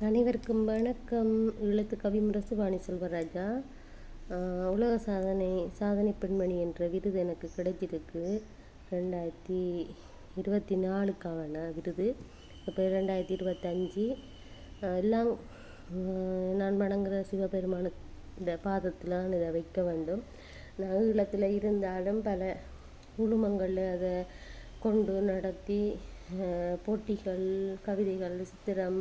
அனைவருக்கும் வணக்கம். ஈழத்து கவிமுரசு வாணி செல்வராஜா. உலக சாதனை பெண்மணி என்ற விருது எனக்கு கிடைச்சிருக்கு. 2024க்கான விருது. இப்போ 2025 எல்லாம் நான் வணங்குகிற சிவபெருமான இந்த பாதத்தில் இதை வைக்க வேண்டும். நான் ஈழத்தில் இருந்தாலும் பல குழுமங்களில் அதை கொண்டு நடத்தி போட்டிகள், கவிதைகள், சித்திரம்,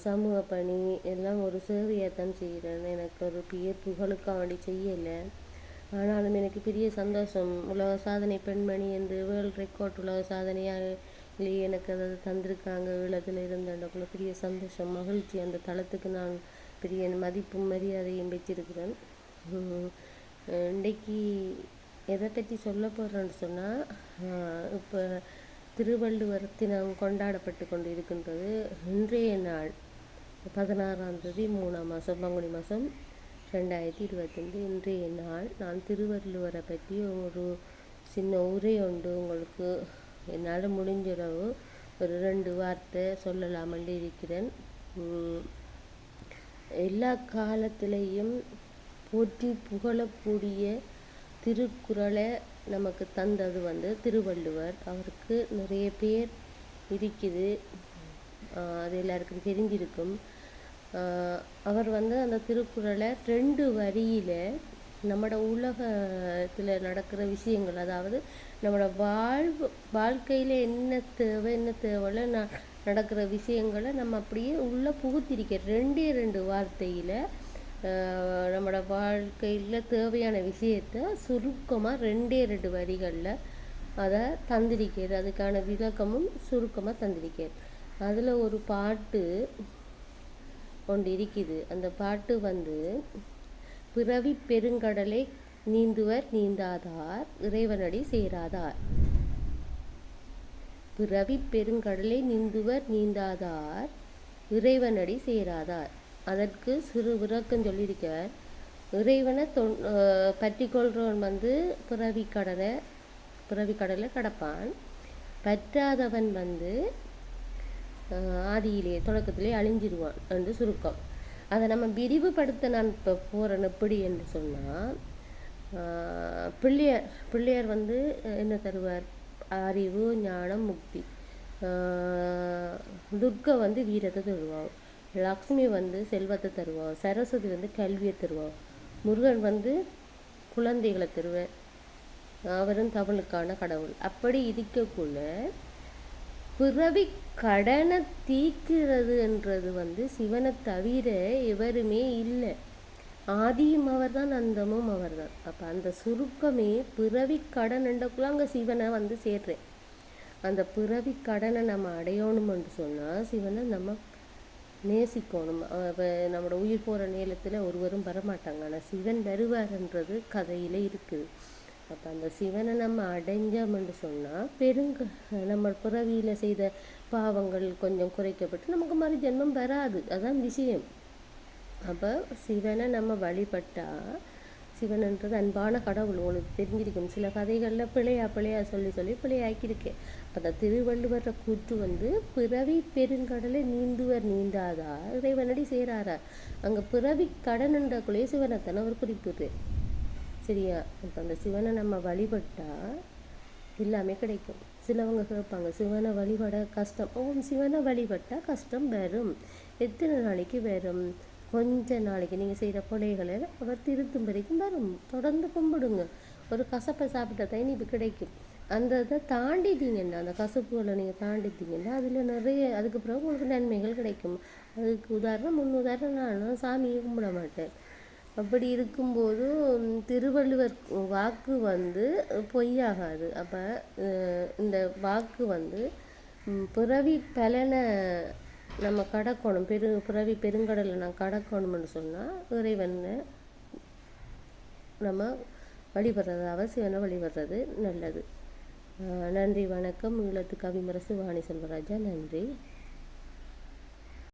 சமூக பணி எல்லாம் ஒரு சேவையைத்தான் செய்கிறேன். எனக்கு ஒரு பெயர் புகழுக்காக வேண்டி செய்யலை. ஆனாலும் எனக்கு பெரிய சந்தோஷம். உலக சாதனை பெண்மணி என்று வேர்ல்ட் ரெக்கார்ட் உலக சாதனையாக எனக்கு அதை தந்திருக்காங்க. ஈழத்தில் இருந்தக்குள்ள பெரிய சந்தோஷம், மகிழ்ச்சி. அந்த தளத்துக்கு நான் பெரிய மதிப்பும் மரியாதையும் வச்சிருக்கிறேன். இன்றைக்கு எதை பற்றி சொல்ல போகிறேன்னு சொன்னால், இப்போ திருவள்ளுவர் தினம் கொண்டாடப்பட்டு கொண்டு இருக்கின்றது. இன்றைய நாள் 16ஆம் தேதி 3ஆம் மாதம் பங்குனி மாதம் 2025. இன்றைய நாள் நான் திருவள்ளுவரை பற்றி ஒரு சின்ன உரை உண்டு உங்களுக்கு என்னால் முடிஞ்சளவு ஒரு 2 வார்த்தை சொல்லலாமல் இருக்கிறேன். எல்லா காலத்திலையும் போற்றி புகழக்கூடிய திருக்குறளை நமக்கு தந்தது திருவள்ளுவர். அவருக்கு நிறைய பேர் இருக்குது, அது எல்லாருக்கும் தெரிஞ்சிருக்கும். அவர் அந்த திருக்குறளை 2 வரியில் நம்மளோட உலகத்தில் நடக்கிற விஷயங்கள், அதாவது நம்மளோட வாழ்க்கையில் என்ன தேவையில்ல நடக்கிற விஷயங்களை நம்ம அப்படியே உள்ளே புகுத்திருக்க 2 வார்த்தையில் நம்மளோட வாழ்க்கையில் தேவையான விஷயத்தை சுருக்கமாக 2 வரிகளில் அதை தந்திருக்கிறார். அதுக்கான விளக்கமும் சுருக்கமாக தந்திருக்கிறார். அதில் ஒரு பாட்டு கொண்டு இருக்குது. அந்த பாட்டு பிறவி பெருங்கடலை நீந்துவர் நீந்தாதார் இறைவனடி சேராதார். பிறவி பெருங்கடலை நீந்துவர் நீந்தாதார் இறைவனடி சேராதார். அதற்கு சிறு விளக்கம் சொல்லியிருக்கார். இறைவனை பற்றி கொள்றவன் பிறவி கடலை கடப்பான். பற்றாதவன் ஆதியிலே தொடக்கத்திலே அழிஞ்சிருவான் என்று சுருக்கம். அதை நம்ம விரிவுபடுத்த நான் இப்போ போகிறேன். எப்படி என்று சொன்னால், பிள்ளையார் என்ன தருவார்? அறிவு, ஞானம், முக்தி. துர்க்கை வீரத்தை தருவாள். லக்ஷ்மி செல்வத்தை தருவாள். சரஸ்வதி கல்வியை தருவாள். முருகன் குழந்தைகளை தருவார். அவரும் தமிழுக்கான கடவுள். அப்படி இருக்கக்குள்ள பிறவி கடனை தீர்க்கிறது என்றது சிவனை தவிர எவருமே இல்லை. ஆதியும் அவர் தான், அந்தமும் அவர் தான். அப்போ அந்த சுருக்கமே பிறவி கடன் என்றக்குள்ள அங்கே சிவனை சேர்றேன். அந்த பிறவி கடனை நம்ம அடையணும்னு சொன்னால் சிவனை நம்ம நேசிக்கணும். நம்மளோட உயிர் போகிற நேரத்தில் ஒருவரும் வரமாட்டாங்க, ஆனால் சிவன் வருவார்ன்றது கதையில் இருக்குது. அப்போ அந்த சிவனை நம்ம அடைஞ்சோம்னு சொன்னால் நம்ம பிறவியில் செய்த பாவங்கள் கொஞ்சம் குறைக்கப்பட்டு நமக்கு மறு ஜென்மம் வராது. அதான் விஷயம். அப்போ சிவனை நம்ம வழிபட்டால், சிவன்ன்றது அன்பான கடவுள். உங்களுக்கு தெரிஞ்சிருக்கும். சில கதைகளில் பிழையா சொல்லி பிழையாக்கியிருக்கேன். அந்த திருவள்ளுவர கூற்று பிறவி பெருங்கடலை நீந்துவர் நீந்தாதா இறைவனடி சேராரா. அங்கே பிறவி கடன்ன்றக்குள்ளேயே சிவனைத்தானே அவர் குறிப்பிடுறேன். சரியா? இப்போ அந்த சிவனை நம்ம வழிபட்டால் எல்லாமே கிடைக்கும். சிலவங்க கேட்பாங்க, சிவனை வழிபட கஷ்டம். சிவனை வழிபட்டால் கஷ்டம் வரும். எத்தனை நாளைக்கு வரும்? கொஞ்ச நாளைக்கு. நீங்கள் செய்கிற கொலைகளை அவர் திருத்தும் வரைக்கும் வரும். தொடர்ந்து கும்பிடுங்க. ஒரு கசப்பை சாப்பிட்டா இனிப்பு கிடைக்கும். அந்த இதை தாண்டிட்டீங்கன்னா, அந்த கசப்புகளை நீங்கள் தாண்டிட்டீங்கன்னா அதில் நிறைய அதுக்கு பிறகு உங்களுக்கு நன்மைகள் கிடைக்கும். அதுக்கு உதாரணம் நான் சாமியை கும்பிட மாட்டேன். அப்படி இருக்கும்போது திருவள்ளுவர் வாக்கு பொய்யாகாது. அப்போ இந்த வாக்கு பிறவி பலனை நம்ம கடக்கணும். பிறவி பெருங்கடலை நான் கடக்கணும்னு சொன்னால் இறைவனை நம்ம வழிபடுறது, அவசியம் வழிபடுறது நல்லது. நன்றி, வணக்கம். ஈழத்து கவிமுரசு வாணி செல்வராஜா. நன்றி.